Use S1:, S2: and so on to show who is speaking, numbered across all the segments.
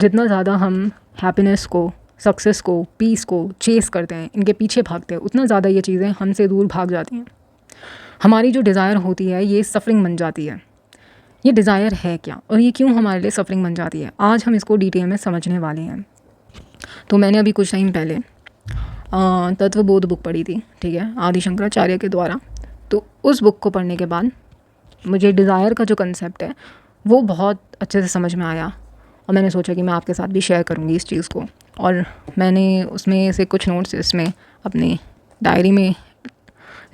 S1: जितना ज़्यादा हम हैप्पीनेस को, सक्सेस को, पीस को चेस करते हैं, इनके पीछे भागते हैं, उतना ज़्यादा ये चीज़ें हमसे दूर भाग जाती हैं। हमारी जो डिज़ायर होती है ये सफरिंग बन जाती है। ये डिज़ायर है क्या और ये क्यों हमारे लिए सफरिंग बन जाती है, आज हम इसको डिटेल में समझने वाले हैं। तो मैंने अभी कुछ टाइम पहले तत्वबोध बुक पढ़ी थी, ठीक है, आदि शंकराचार्य के द्वारा। तो उस बुक को पढ़ने के बाद मुझे डिज़ायर का जो कंसेप्ट है वो बहुत अच्छे से समझ में आया और मैंने सोचा कि मैं आपके साथ भी शेयर करूँगी इस चीज़ को। और मैंने उसमें से कुछ नोट्स इसमें अपनी डायरी में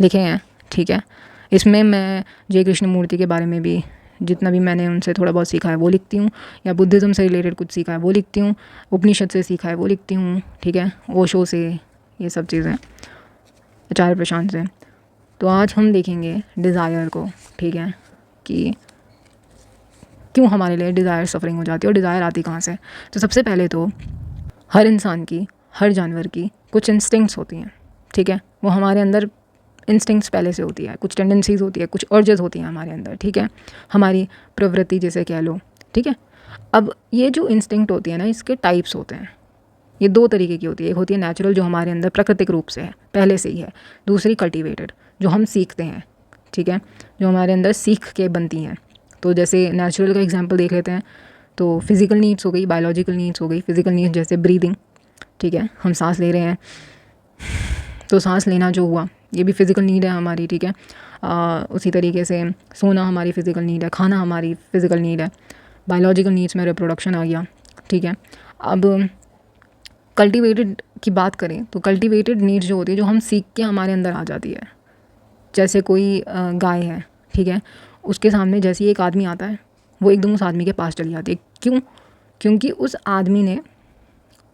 S1: लिखे हैं, ठीक है। इसमें मैं जय कृष्णमूर्ति के बारे में भी जितना भी मैंने उनसे थोड़ा बहुत सीखा है वो लिखती हूँ, या बुद्धिज़्म से रिलेटेड कुछ सीखा है वो लिखती हूँ, उपनिषद से सीखा है वो लिखती हूँ, ठीक है, ओशो से, ये सब चीज़ें, आचार्य प्रशांत से। तो आज हम देखेंगे डिज़ायर को, ठीक है, कि क्यों हमारे लिए डिज़ायर सफरिंग हो जाती है और डिज़ायर आती कहाँ से। तो सबसे पहले तो हर इंसान की, हर जानवर की कुछ इंस्टिंक्ट्स होती हैं, ठीक है, वो हमारे अंदर इंस्टिंक्ट्स पहले से होती है, कुछ टेंडेंसीज़ होती है, कुछ अर्जेस होती हैं हमारे अंदर, ठीक है, हमारी प्रवृत्ति जैसे कह लो, ठीक है। अब ये जो इंस्टिंक्ट होती है ना, इसके टाइप्स होते हैं। ये दो तरीके की होती है, एक होती है नेचुरल जो हमारे अंदर प्राकृतिक रूप से है, पहले से ही है, दूसरी कल्टिवेटेड जो हम सीखते हैं, ठीक है, जो हमारे अंदर सीख के बनती हैं। तो जैसे नेचुरल का एग्जांपल देख लेते हैं, तो फिज़िकल नीड्स हो गई, बायोलॉजिकल नीड्स हो गई। फिज़िकल नीड्स जैसे ब्रीदिंग, ठीक है, हम सांस ले रहे हैं तो सांस लेना जो हुआ ये भी फ़िज़िकल नीड है हमारी, ठीक है। उसी तरीके से सोना हमारी फ़िज़िकल नीड है, खाना हमारी फ़िज़िकल नीड है। बायोलॉजिकल नीड्स में रिप्रोडक्शन आ गया, ठीक है। अब कल्टिवेटेड की बात करें तो कल्टिवेटेड नीड्स जो होती है, जो हम सीख के हमारे अंदर आ जाती है। जैसे कोई गाय है, ठीक है, उसके सामने जैसे ही एक आदमी आता है वो एकदम उस आदमी के पास चली जाती है। क्यों? क्योंकि उस आदमी ने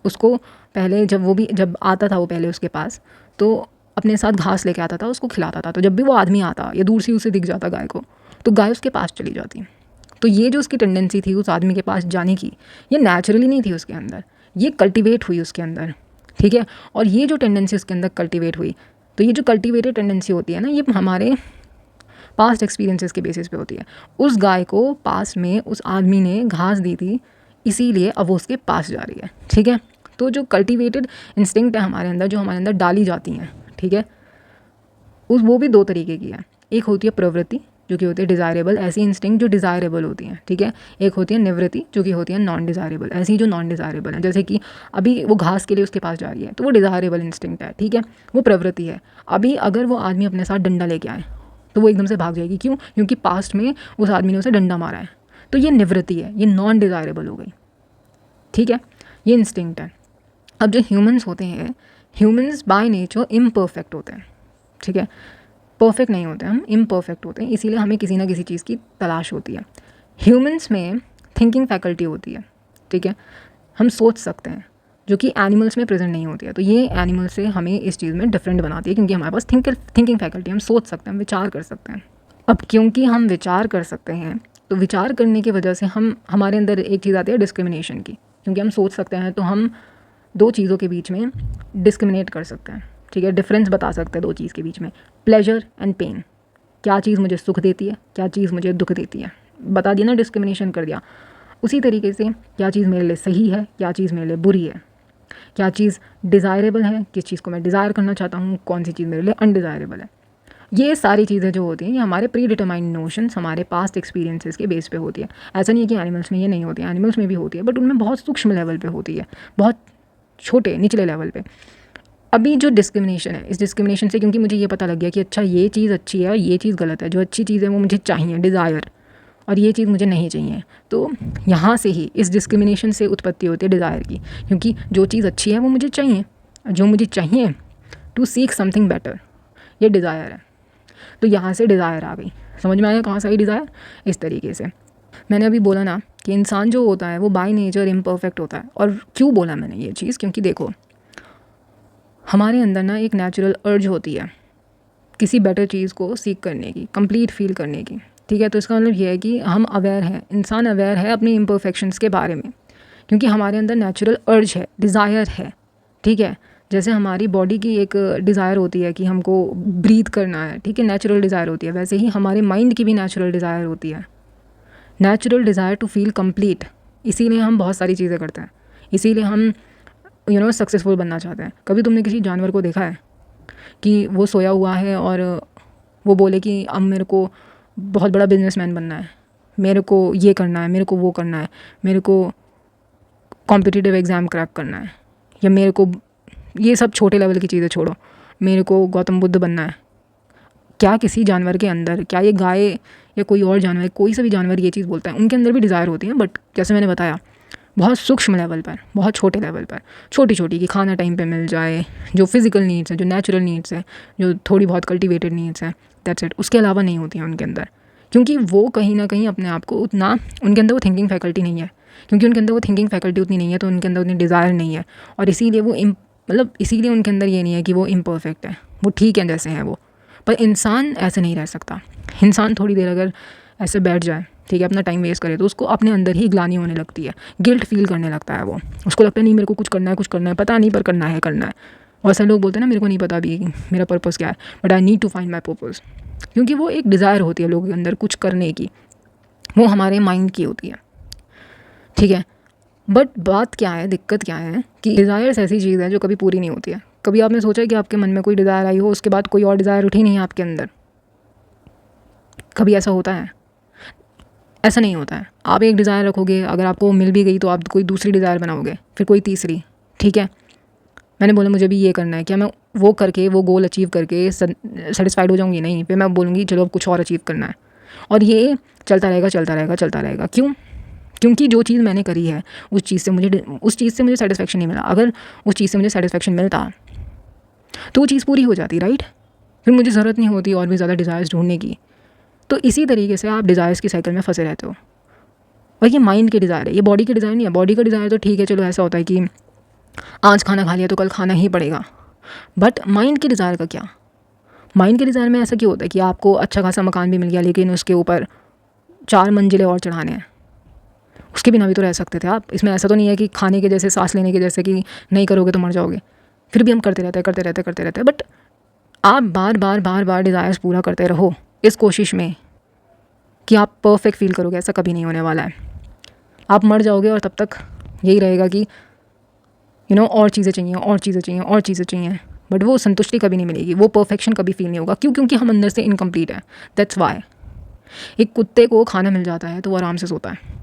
S1: उसको पहले जब आता था वो पहले उसके पास, तो अपने साथ घास लेके आता था, उसको खिलाता था। तो जब भी वो आदमी आता या दूर से उसे दिख जाता गाय को, तो गाय उसके पास चली जाती। तो ये जो उसकी टेंडेंसी थी उस आदमी के पास जाने की, ये नेचुरली नहीं थी उसके अंदर, ये कल्टिवेट हुई उसके अंदर, ठीक है। और ये जो टेंडेंसी उसके अंदर कल्टिवेट हुई, तो ये जो कल्टिवेटेड टेंडेंसी होती है ना, ये हमारे पास्ट एक्सपीरियंसेस के बेसिस पे होती है। उस गाय को पास में उस आदमी ने घास दी थी, इसीलिए अब वो उसके पास जा रही है, ठीक है। तो जो कल्टिवेटेड इंस्टिंक्ट है हमारे अंदर, जो हमारे अंदर डाली जाती हैं, ठीक है, वो भी दो तरीके की है। एक होती है प्रवृत्ति जो कि होती है डिज़ायरेबल, ऐसी इंस्टिंक्ट जो डिज़ायरेबल होती हैं, ठीक है। एक होती है निवृत्ति जो कि होती है नॉन डिज़ायरेबल, ऐसी जो नॉन डिज़ायरेबल है। जैसे कि अभी वो घास के लिए उसके पास जा रही है तो वो डिज़ायरेबल इंस्टिंक्ट है, ठीक है, वो प्रवृत्ति है। अभी अगर वो आदमी अपने साथ डंडा लेके आए तो वो एकदम से भाग जाएगी। क्यों? क्योंकि पास्ट में उस आदमी ने उसे डंडा मारा है। तो ये निवृत्ति है, ये नॉन डिज़ायरेबल हो गई, ठीक है, ये इंस्टिंक्ट है। अब जो ह्यूमंस होते हैं, ह्यूमंस बाय नेचर इम्परफेक्ट होते हैं, ठीक है, परफेक्ट नहीं होते, हम इम्परफेक्ट होते हैं, इसीलिए हमें किसी ना किसी चीज़ की तलाश होती है। ह्यूमंस में थिंकिंग फैकल्टी होती है, ठीक है, हम सोच सकते हैं, जो कि एनिमल्स में प्रेजेंट नहीं होती है। तो ये एनिमल से हमें इस चीज़ में डिफरेंट बनाती है, क्योंकि हमारे पास थिंकिंग फैकल्टी, हम सोच सकते हैं, हम विचार कर सकते हैं। अब क्योंकि हम विचार कर सकते हैं, तो विचार करने की वजह से हमारे अंदर एक चीज़ आती है डिस्क्रिमिनेशन की। क्योंकि हम सोच सकते हैं तो हम दो चीज़ों के बीच में डिस्क्रिमिनेट कर सकते हैं, ठीक है, डिफरेंस बता सकते हैं दो चीज़ के बीच में, प्लेजर एंड पेन। क्या चीज़ मुझे सुख देती है, क्या चीज़ मुझे दुख देती है, बता दिया ना, डिस्क्रिमिनेशन कर दिया। उसी तरीके से क्या चीज़ मेरे लिए सही है, क्या चीज़ मेरे लिए बुरी है, क्या चीज़ डिज़ायरेबल है, किस चीज़ को मैं डिज़ायर करना चाहता हूँ, कौन सी चीज़ मेरे लिए अनडिज़ायरेबल है। ये सारी चीज़ें जो होती हैं ये हमारे प्री डिटरमाइंड नोशंस, हमारे पास्ट एक्सपीरियंसेस के बेस पे होती है। ऐसा नहीं है कि एनिमल्स में ये नहीं होती है, एनिमल्स में भी होती है, बट उनमें बहुत सूक्ष्म लेवल पे होती है, बहुत छोटे निचले लेवल पे। अभी जो डिस्क्रिमिनेशन है, इस डिस्क्रिमिनेशन से क्योंकि मुझे ये पता लग गया कि अच्छा ये चीज़ अच्छी है और ये चीज़ गलत है, जो अच्छी चीज़ है वो मुझे चाहिए डिज़ायर, और ये चीज़ मुझे नहीं चाहिए, तो यहाँ से ही इस डिस्क्रिमिनेशन से उत्पत्ति होती है डिज़ायर की। क्योंकि जो चीज़ अच्छी है वो मुझे चाहिए, जो मुझे चाहिए टू सीक समथिंग बेटर, ये डिज़ायर है। तो यहाँ से डिज़ायर आ गई। समझ में आया कहाँ से आई डिज़ायर? इस तरीके से मैंने अभी बोला ना कि इंसान जो होता है वो बाय नेचर इम्परफेक्ट होता है। और क्यों बोला मैंने ये चीज़? क्योंकि देखो, हमारे अंदर ना एक नेचुरल अर्ज होती है किसी बेटर चीज़ को सीख करने की, कंप्लीट फील करने की, ठीक है। तो इसका मतलब ये है कि हम अवेयर हैं, इंसान अवेयर है अपनी इम्परफेक्शंस के बारे में, क्योंकि हमारे अंदर नेचुरल अर्ज है, डिज़ायर है, ठीक है। जैसे हमारी बॉडी की एक डिज़ायर होती है कि हमको ब्रीथ करना है, ठीक है, नेचुरल डिज़ायर होती है, वैसे ही हमारे माइंड की भी नेचुरल डिज़ायर होती है, natural desire to feel complete, इसीलिए हम बहुत सारी चीज़ें करते हैं, इसीलिए हम सक्सेसफुल बनना चाहते हैं। कभी तुमने किसी जानवर को देखा है कि वो सोया हुआ है और वो बोले कि अब मेरे को बहुत बड़ा बिजनेसमैन बनना है, मेरे को ये करना है, मेरे को वो करना है, मेरे को कॉम्पिटिटिव एग्ज़ाम क्रैक करना है, या मेरे को ये सब छोटे लेवल की चीज़ें छोड़ो, मेरे को गौतम बुद्ध बनना है? क्या किसी जानवर के अंदर, क्या ये गाय या कोई और जानवर, कोई सा भी जानवर ये चीज़ बोलता है? उनके अंदर भी डिज़ायर होती है, बट जैसे मैंने बताया बहुत सूक्ष्म लेवल पर, बहुत छोटे लेवल पर, छोटी छोटी, कि खाना टाइम पे मिल जाए, जो फिज़िकल नीड्स है, जो नेचुरल नीड्स है, जो थोड़ी बहुत कल्टिवेटेड नीड्स है, दैट्स इट। उसके अलावा नहीं होती हैं उनके अंदर, क्योंकि वो कहीं ना कहीं अपने आप को उतना, उनके अंदर वो थिंकिंग फैकल्टी नहीं है, क्योंकि उनके अंदर वो थिंकिंग फैकल्टी उतनी नहीं है, तो उनके अंदर उतनी डिज़ायर नहीं है, और इसीलिए वो इसीलिए उनके अंदर ये नहीं है कि वो इम्परफेक्ट है, वो ठीक है जैसे हैं वो। पर इंसान ऐसे नहीं रह सकता। इंसान थोड़ी देर अगर ऐसे बैठ जाए, ठीक है, अपना टाइम वेस्ट करे, तो उसको अपने अंदर ही ग्लानि होने लगती है, गिल्ट फील करने लगता है वो, उसको लगता है नहीं मेरे को कुछ करना है, कुछ करना है, पता नहीं पर करना है, करना है। और ऐसे लोग बोलते हैं ना मेरे को नहीं पता अभी मेरा पर्पस क्या है, but I need to find my purpose, क्योंकि वो एक डिज़ायर होती है लोगों के अंदर कुछ करने की, वो हमारे माइंड की होती है, ठीक है। बट बात क्या है, दिक्कत क्या है कि डिज़ायर्स ऐसी चीज़ है जो कभी पूरी नहीं होती है। कभी आपने सोचा कि आपके मन में कोई डिज़ायर आई हो, उसके बाद कोई और डिज़ायर उठी नहीं है आपके अंदर? कभी ऐसा होता है? ऐसा नहीं होता है। आप एक डिज़ायर रखोगे, अगर आपको मिल भी गई तो आप कोई दूसरी डिज़ायर बनाओगे, फिर कोई तीसरी, ठीक है। मैंने बोला मुझे भी ये करना है, क्या मैं वो करके, वो गोल अचीव करके सेटिस्फाइड हो जाऊँगी? नहीं, फिर मैं बोलूँगी चलो अब कुछ और अचीव करना है, और ये चलता रहेगा चलता रहेगा चलता रहेगा। क्यों? क्योंकि जो चीज़ मैंने करी है उस चीज़ से मुझे सेटिस्फेक्शन नहीं मिला। अगर उस चीज़ से मुझे सेटिस्फेक्शन मिलता तो वो चीज़ पूरी हो जाती, राइट? फिर मुझे ज़रूरत नहीं होती और भी ज़्यादा डिज़ायर्स ढूंढने की। तो इसी तरीके से आप डिज़ायर्स की साइकिल में फंसे रहते हो। और ये माइंड के डिज़ायर है, ये बॉडी के डिज़ायर नहीं है। बॉडी का डिज़ायर तो ठीक है, चलो ऐसा होता है कि आज खाना खा लिया तो कल खाना ही पड़ेगा, बट माइंड के डिज़ायर का क्या? माइंड के डिज़ायर में ऐसा क्यों होता है कि आपको अच्छा खासा मकान भी मिल गया, लेकिन उसके ऊपर 4 मंजिलें और चढ़ाने हैं? उसके बिना भी तो रह सकते थे आप। इसमें ऐसा तो नहीं है कि खाने के जैसे, सांस लेने के जैसे कि नहीं करोगे तो मर जाओगे। फिर भी हम करते रहते हैं। बट आप बार बार डिज़ायर्स पूरा करते रहो इस कोशिश में कि आप परफेक्ट फील करोगे, ऐसा कभी नहीं होने वाला है। आप मर जाओगे और तब तक यही रहेगा कि और चीज़ें चाहिए, और चीज़ें चाहिए, और चीज़ें चाहिए, बट वो संतुष्टि कभी नहीं मिलेगी, वो परफेक्शन कभी फील नहीं होगा। क्यों? क्योंकि हम अंदर से इनकम्प्लीट है, दैट्स वाई। एक कुत्ते को खाना मिल जाता है तो वो आराम से सोता है।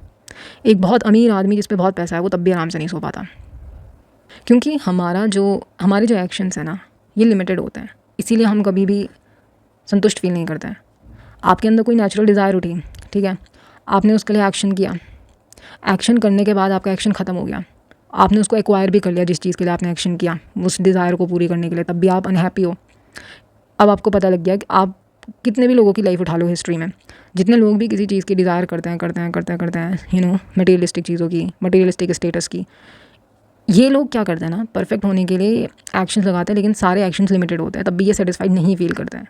S1: एक बहुत अमीर आदमी जिस पे बहुत पैसा है वो तब भी आराम से नहीं सो पाता, क्योंकि हमारे जो एक्शंस हैं ना, ये लिमिटेड होते हैं। इसीलिए हम कभी भी संतुष्ट फील नहीं करते हैं। आपके अंदर कोई नेचुरल डिज़ायर उठी, ठीक है, आपने उसके लिए एक्शन किया, एक्शन करने के बाद आपका एक्शन ख़त्म हो गया, आपने उसको एक्वायर भी कर लिया जिस चीज़ के लिए आपने एक्शन किया, उस डिज़ायर को पूरी करने के लिए, तब भी आप अनहैप्पी हो। अब आपको पता लग गया कि आप कितने भी लोगों की लाइफ उठा लो हिस्ट्री में, जितने लोग भी किसी चीज़ की डिज़ायर करते हैं मटेरियलिस्टिक चीज़ों की, मटेरियलिस्टिक स्टेटस की, ये लोग क्या करते हैं ना, परफेक्ट होने के लिए एक्शंस लगाते हैं, लेकिन सारे एक्शंस लिमिटेड होते हैं, तब भी ये सेटिस्फाइड नहीं फील करते हैं।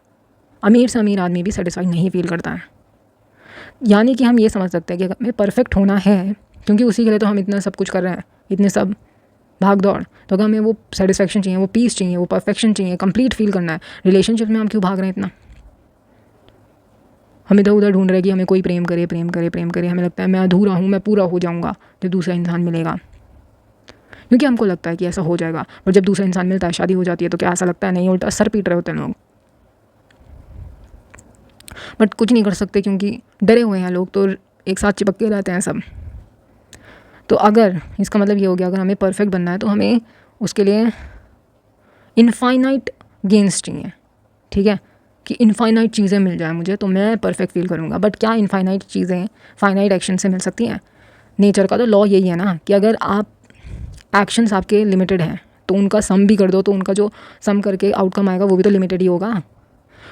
S1: अमीर से अमीर आदमी भी सेटिस्फाइड नहीं फील करता है। यानी कि हम ये समझ सकते हैं कि अगर हमें परफेक्ट होना है, क्योंकि उसी के लिए तो हम इतना सब कुछ कर रहे हैं, इतने सब भाग दौड़, तो अगर हमें वो सेटिस्फेक्शन चाहिए, वो पीस चाहिए, वो परफेक्शन चाहिए, कंप्लीट फील करना है, रिलेशनशिप में हम क्यों भाग रहे हैं इतना? हम इधर उधर ढूंढ रहे हैं कि हमें कोई प्रेम करे। हमें लगता है मैं अधूरा हूँ, मैं पूरा हो जाऊँगा जब दूसरा इंसान मिलेगा, क्योंकि हमको लगता है कि ऐसा हो जाएगा। और जब दूसरा इंसान मिलता है, शादी हो जाती है, तो क्या ऐसा लगता है? नहीं, उल्टा सर पीट रहे होते हैं लोग। बट कुछ नहीं कर सकते क्योंकि डरे हुए हैं लोग, तो एक साथ चिपक के रहते हैं सब। तो अगर इसका मतलब ये हो गया, अगर हमें परफेक्ट बनना है तो हमें उसके लिए इनफाइनाइट गेन्स चाहिए, ठीक है, कि इनफाइनाइट चीज़ें मिल जाए मुझे तो मैं परफेक्ट फील करूँगा। बट क्या इनफाइनाइट चीज़ें फाइनाइट एक्शन से मिल सकती हैं? नेचर का तो लॉ यही है ना कि अगर आप एक्शंस आपके लिमिटेड हैं तो उनका सम भी कर दो, तो उनका जो सम करके आउटकम आएगा वो भी तो लिमिटेड ही होगा।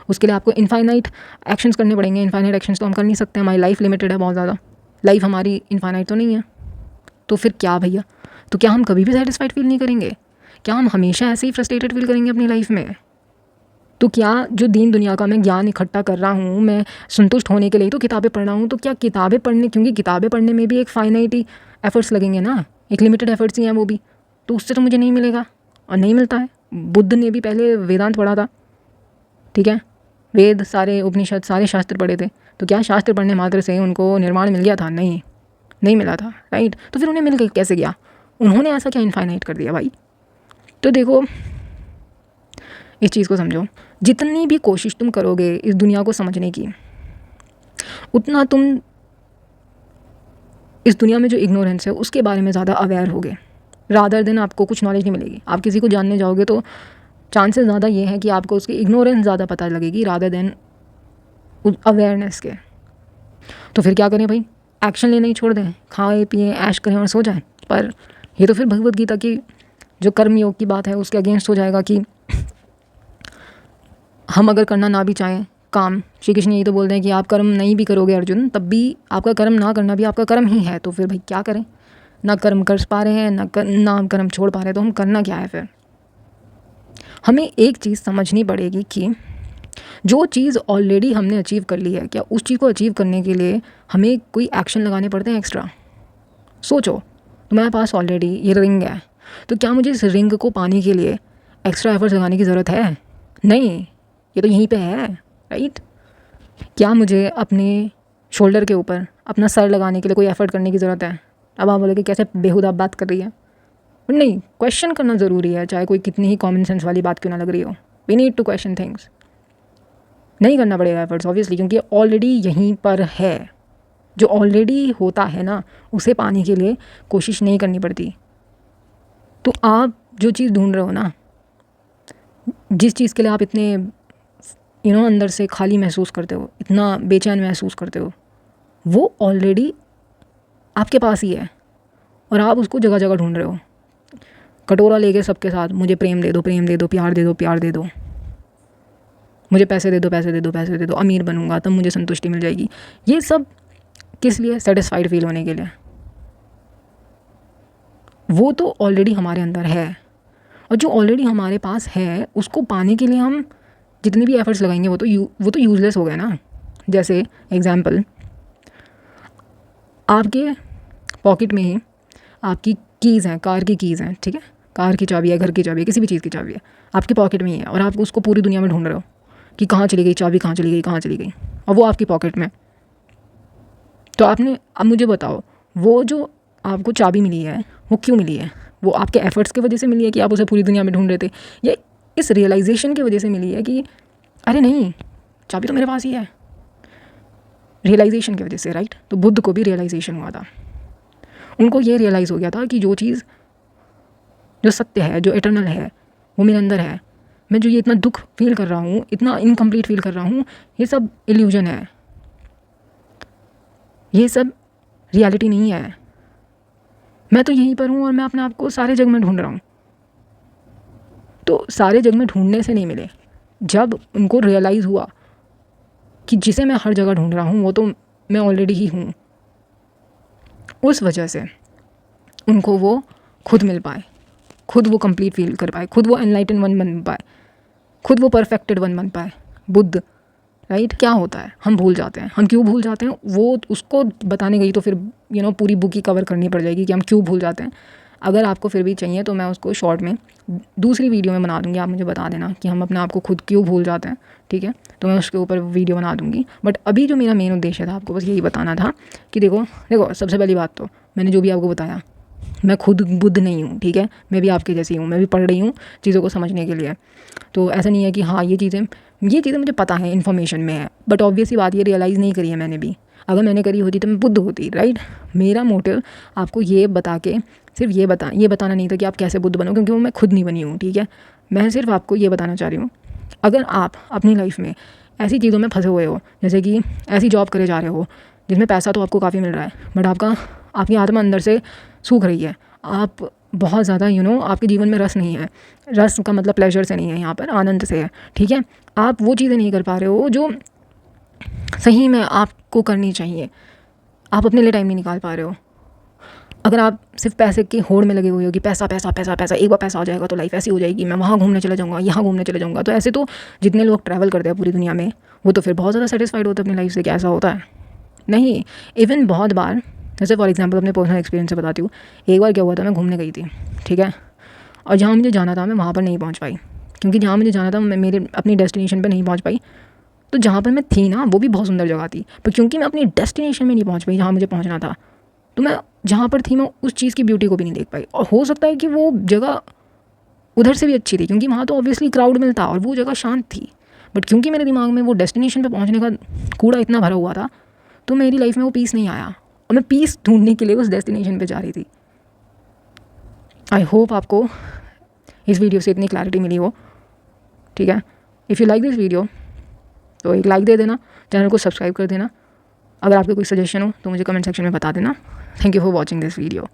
S1: उसके लिए आपको इनफाइनाइट एक्शंस करने पड़ेंगे। इनफाइनाइट एक्शंस तो हम कर नहीं सकते, हमारी लाइफ लिमिटेड है बहुत ज़्यादा, लाइफ हमारी इनफाइनाइट तो नहीं है। तो फिर क्या भैया, तो क्या हम कभी भी सेटिस्फाइड फील नहीं करेंगे? क्या हम हमेशा ऐसे ही फ्रस्ट्रेटेड फील करेंगे अपनी लाइफ में? तो क्या जो दीन दुनिया का मैं ज्ञान इकट्ठा कर रहा हूँ, मैं संतुष्ट होने के लिए तो किताबें पढ़ रहा हूँ, तो क्या किताबें पढ़ने, क्योंकि किताबें पढ़ने में भी एक फाइनाइट ही एफर्ट्स लगेंगे ना, एक लिमिटेड एफर्ट्स ही हैं वो भी, तो उससे तो मुझे नहीं मिलेगा और नहीं मिलता है। बुद्ध ने भी पहले वेदांत पढ़ा था, ठीक है, वेद सारे उपनिषद सारे शास्त्र पढ़े थे, तो क्या शास्त्र पढ़ने मात्र से उनको निर्वाण मिल गया था? नहीं, नहीं मिला था, राइट। तो फिर उन्हें मिल गई कैसे गया? उन्होंने ऐसा क्या इनफाइनाइट कर दिया भाई? तो देखो इस चीज़ को समझो, जितनी भी कोशिश तुम करोगे इस दुनिया को समझने की, उतना तुम इस दुनिया में जो इग्नोरेंस है उसके बारे में ज़्यादा अवेयर होगे, रादर देन आपको कुछ नॉलेज नहीं मिलेगी। आप किसी को जानने जाओगे तो चांसेस ज़्यादा ये है कि आपको उसकी इग्नोरेंस ज़्यादा पता लगेगी रादर देन अवेयरनेस के। तो फिर क्या करें भाई? एक्शन लेना ही छोड़ दें, खाएं पिएं ऐश करें और सो जाएं। पर ये तो फिर भगवत गीता की जो कर्म योग की बात है उसके अगेंस्ट हो जाएगा कि हम अगर करना ना भी चाहें काम, श्री कृष्ण यही तो बोलते हैं कि आप कर्म नहीं भी करोगे अर्जुन, तब भी आपका कर्म ना करना भी आपका कर्म ही है। तो फिर भाई क्या करें? ना कर्म कर पा रहे हैं ना हम कर्म छोड़ पा रहे हैं, तो हम करना क्या है फिर? हमें एक चीज़ समझनी पड़ेगी कि जो चीज़ ऑलरेडी हमने अचीव कर ली है, क्या उस चीज़ को अचीव करने के लिए हमें कोई एक्शन लगाने पड़ते हैं एक्स्ट्रा? सोचो, तुम्हारे पास ऑलरेडी ये रिंग है, तो क्या मुझे इस रिंग को पाने के लिए एक्स्ट्रा एफर्ट्स लगाने की ज़रूरत है? नहीं, ये तो यहीं पे है, राइट। क्या मुझे अपने शोल्डर के ऊपर अपना सर लगाने के लिए कोई एफर्ट करने की ज़रूरत है? अब आप बोलोगे कैसे बेहुदा बात कर रही है, बट नहीं, क्वेश्चन करना ज़रूरी है, चाहे कोई कितनी ही कॉमन सेंस वाली बात क्यों ना लग रही हो। We need to question things. नहीं करना पड़ेगा एफर्ट्स ऑब्वियसली, क्योंकि ऑलरेडी यहीं पर है। जो ऑलरेडी होता है ना, उसे पाने के लिए कोशिश नहीं करनी पड़ती। तो आप जो चीज़ ढूंढ रहे हो ना, जिस चीज़ के लिए आप इतने अंदर से खाली महसूस करते हो, इतना बेचैन महसूस करते हो, वो ऑलरेडी आपके पास ही है और आप उसको जगह जगह ढूंढ रहे हो। कटोरा लेके सबके साथ मुझे प्रेम दे दो, प्रेम दे दो, प्यार दे दो, प्यार दे दो, मुझे पैसे दे दो, पैसे दे दो, पैसे दे दो, अमीर बनूंगा तब मुझे संतुष्टि मिल जाएगी। ये सब किस लिए? सेटिस्फाइड फील होने के लिए। वो तो ऑलरेडी हमारे अंदर है, और जो ऑलरेडी हमारे पास है उसको पाने के लिए हम जितने भी एफर्ट्स लगाएंगे वो तो यूज़लेस हो गए ना। जैसे एग्जांपल, आपके पॉकेट में ही आपकी कीज़ हैं, कार की कीज़ हैं, ठीक है, कार की चाबी है, घर की चाबी है, किसी भी चीज़ की चाबी है, आपके पॉकेट में ही है, और आप उसको पूरी दुनिया में ढूंढ रहे हो कि कहाँ चली गई चाबी, कहाँ चली गई, कहाँ चली गई, और वो आपकी पॉकेट में। तो आपने, अब मुझे बताओ, वो जो आपको चाबी मिली है वो क्यों मिली है? वो आपके एफर्ट्स की वजह से मिली है कि आप उसे पूरी दुनिया में ढूंढ रहे थे, या इस रियलाइजेशन की वजह से मिली है कि अरे नहीं, चाबी तो मेरे पास ही है? रियलाइजेशन की वजह से, राइट। तो बुद्ध को भी रियलाइजेशन हुआ था, उनको ये रियलाइज़ हो गया था कि जो चीज़, जो सत्य है, जो इटर्नल है, वो मेरे अंदर है। मैं जो ये इतना दुख फील कर रहा हूँ, इतना इनकम्प्लीट फील कर रहा हूँ, ये सब इल्यूजन है, ये सब रियलिटी नहीं है। मैं तो यहीं पर हूँ और मैं अपने आप को सारे जग में ढूंढ रहा हूँ। तो सारे जग में ढूंढने से नहीं मिले, जब उनको रियलाइज़ हुआ कि जिसे मैं हर जगह ढूंढ रहा हूँ वो तो मैं ऑलरेडी ही हूँ, उस वजह से उनको वो खुद मिल पाए, खुद वो कंप्लीट फील कर पाए, खुद वो एनलाइटन वन बन पाए, खुद वो परफेक्टेड वन बन पाए, बुद्ध, राइट। क्या होता है, हम भूल जाते हैं। हम क्यों भूल जाते हैं वो उसको बताने गई तो फिर पूरी बुक ही कवर करनी पड़ जाएगी कि हम क्यों भूल जाते हैं। अगर आपको फिर भी चाहिए तो मैं उसको शॉर्ट में दूसरी वीडियो में बना दूंगी, आप मुझे बता देना कि हम अपने आप को खुद क्यों भूल जाते हैं, ठीक है। तो मैं उसके ऊपर वीडियो बना दूंगी। बट अभी जो मेरा मेन उद्देश्य था आपको बस यही बताना था कि देखो सबसे पहली बात तो मैंने जो भी आपको बताया, मैं खुद बुद्ध नहीं हूँ, ठीक है। मैं भी आपके जैसी हूँ, मैं भी पढ़ रही हूँ चीज़ों को समझने के लिए। तो ऐसा नहीं है कि हाँ ये चीज़ें मुझे पता है, इन्फॉर्मेशन में है, बट ऑब्वियसली बात ये रियलाइज़ नहीं करी है मैंने भी। अगर मैंने करी होती तो मैं बुद्ध होती, राइट। मेरा मोटिव आपको ये बता के सिर्फ ये बताना नहीं था कि आप कैसे बुद्ध बनो, क्योंकि वो मैं खुद नहीं बनी हूँ, ठीक है। मैं सिर्फ आपको ये बताना चाह रही हूँ, अगर आप अपनी लाइफ में ऐसी चीज़ों में फंसे हुए हो, जैसे कि ऐसी जॉब करे जा रहे हो जिसमें पैसा तो आपको काफ़ी मिल रहा है, बट आपकी आत्मा अंदर से सूख रही है, आप बहुत ज़्यादा आपके जीवन में रस नहीं है। रस का मतलब प्लेजर से नहीं है, यहाँ पर आनंद से है, ठीक है। आप वो चीज़ें नहीं कर पा रहे हो जो सही में आपको करनी चाहिए, आप अपने लिए टाइम नहीं निकाल पा रहे हो। अगर आप सिर्फ पैसे की होड़ में लगे हुए हो कि पैसा पैसा पैसा पैसा, एक बार पैसा आ जाएगा तो लाइफ ऐसी हो जाएगी, मैं वहाँ घूमने चले जाऊँगा, यहाँ घूमने चले जाऊँगा, तो ऐसे तो जितने लोग ट्रैवल करते हैं पूरी दुनिया में वो तो फिर बहुत ज़्यादा सेटिस्फाइड होते हैं अपनी लाइफ से। क्या ऐसा होता है? नहीं। इवन बहुत बार, जैसे फॉर एग्जांपल अपने पर्सनल एक्सपीरियंस से बताती हूँ, एक बार क्या हुआ था, मैं घूमने गई थी, ठीक है, और जहाँ मुझे जाना था मैं वहाँ पर नहीं पहुँच पाई, क्योंकि जहाँ मुझे जाना था मैं मेरे अपनी डेस्टिनेशन पर नहीं पहुँच पाई। तो जहाँ पर मैं थी ना वो भी बहुत सुंदर जगह थी, पर क्योंकि मैं अपनी डेस्टिनेशन में नहीं पहुँच पाई जहाँ मुझे पहुँचना था, तो मैं जहाँ पर थी मैं उस चीज़ की ब्यूटी को भी नहीं देख पाई। और हो सकता है कि वो जगह उधर से भी अच्छी थी, क्योंकि वहाँ तो ऑब्वियसली क्राउड मिलता और वो जगह शांत थी, बट क्योंकि मेरे दिमाग में वो डेस्टिनेशन पे पहुँचने का कूड़ा इतना भरा हुआ था, तो मेरी लाइफ में वो पीस नहीं आया और मैं पीस ढूंढने के लिए उस डेस्टिनेशन पे जा रही थी। आई होप आपको इस वीडियो से इतनी क्लैरिटी मिली हो, ठीक है। If you like this video तो एक लाइक दे देना, चैनल को सब्सक्राइब कर देना। अगर आपको कोई सजेशन हो तो मुझे कमेंट सेक्शन में बता देना। Thank you for watching this video.